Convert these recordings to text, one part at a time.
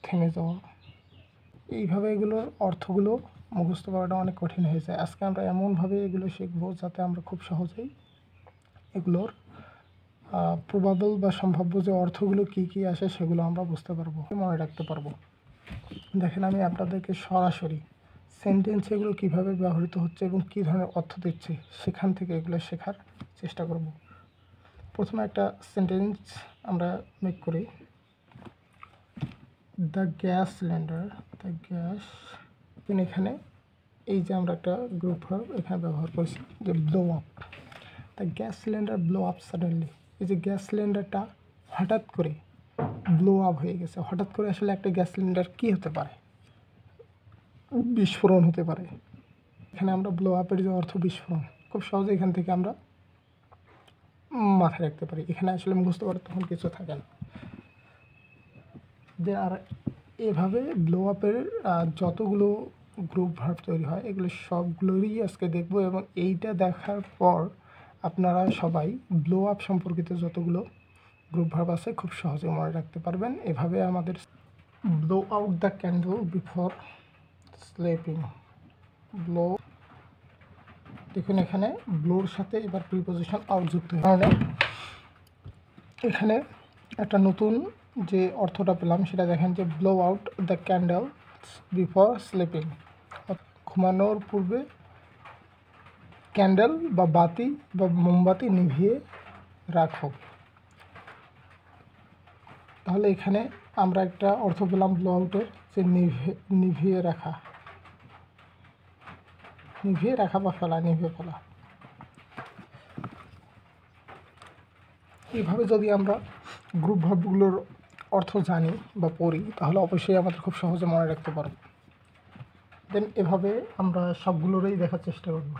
থেমে যাওয়া। এইভাবে এগুলোর অর্থগুলো মুখস্থ করাটা অনেক কঠিন হয়ে যায়। আজকে আমরা এমনভাবে এগুলো শিখব যাতে আমরা খুব সহজেই এগুলোর প্রবাবল বা সম্ভাব্য যে অর্থগুলো কী কী আসে সেগুলো আমরা বুঝতে পারবো, মনে রাখতে পারবো। দেখেন, আমি আপনাদেরকে সরাসরি সেন্টেন্স এগুলো কীভাবে ব্যবহৃত হচ্ছে এবং কী ধরনের অর্থ দিচ্ছে সেখান থেকে এগুলো শেখার চেষ্টা করব। প্রথমে একটা সেন্টেন্স আমরা মেক করি। The gas cylinder, the gas, এখানে এই যে আমরা একটা গ্রুপ ভার্ব এখানে ব্যবহার করছি যে blow up. The gas cylinder blow up suddenly. এই যে গ্যাস সিলিন্ডারটা হঠাৎ করে ব্লো আপ হয়ে গেছে। হঠাৎ করে আসলে একটা গ্যাস সিলিন্ডার কী হতে পারে? বিস্ফোরণ হতে পারে। এখানে আমরা ব্লো আপের যে অর্থ বিস্ফোরণ, খুব সহজে এখান থেকে আমরা মাথায় রাখতে পারি। এখানে আসলে মুখস্থ করার তখন কিছু থাকে না। আর এভাবে ব্লো আপের যতগুলো গ্রুপ ভার্ব তৈরি হয় এগুলো সবগুলোরই আজকে দেখব, এবং এইটা দেখার পর আপনারা সবাই ব্লো আপ সম্পর্কিত যতগুলো গ্রুপ ভার্ব আছে খুব সহজে মনে রাখতে পারবেন। এভাবে আমাদের blow out the candle before sleeping. Blow, দেখুন এখানে ব্লোর সাথে এবার প্রিপোজিশন আউট যুক্ত হয়ে কারণে এখানে একটা নতুন যে অর্থটা পেলাম সেটা দেখেন যে blow out the candle before sleeping. ঘুমানোর পূর্বে ক্যান্ডেল বা বাতি বা মোমবাতি নিভিয়ে রাখো। তাহলে এখানে আমরা একটা অর্থ পেলাম ব্লো আউটের, যে নিভিয়ে রাখা, নিভিয়ে রাখা বা ফেলা, নিভিয়ে ফেলা। এইভাবে যদি আমরা গ্রুপ ভার্বগুলোর অর্থ জানি বা পড়ি তাহলে অবশ্যই আমাদের খুব সহজে মনে রাখতে পারব। দেন এভাবে আমরা সবগুলোরই দেখার চেষ্টা করব।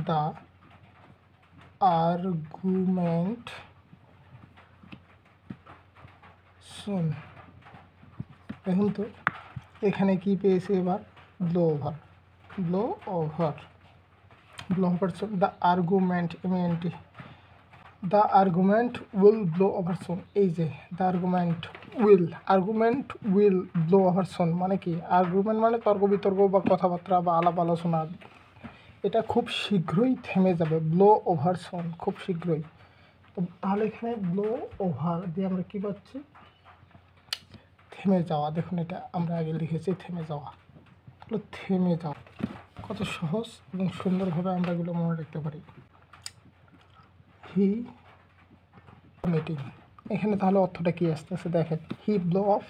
দ্য আর্গুমেন্ট শুন। দেখুন তো এখানে কি পেয়েছি এবার? Blow over, blow over, blow over soon. The argument, MNT, the argument will blow over soon. এই যে the argument will blow over soon মানে কি? আর্গুমেন্ট মানে তর্ক বিতর্ক বা কথাবার্তা বা আলাপ আলোচনা, এটা খুব শীঘ্রই থেমে যাবে। ব্লো ওভার সুন, খুব শীঘ্রই। তো তাহলে এখানে ব্লো ওভার দিয়ে আমরা কী পাচ্ছি? থেমে যাওয়া। দেখুন এটা আমরা আগে লিখেছি থেমে যাওয়া, থেমে যাওয়া। কত সহজ এবং সুন্দরভাবে আমরা এগুলো মনে রাখতে পারি। হি মিটিং, এখানে তাহলে অর্থটা কী আসতেছে দেখেন। হি ব্লো অফ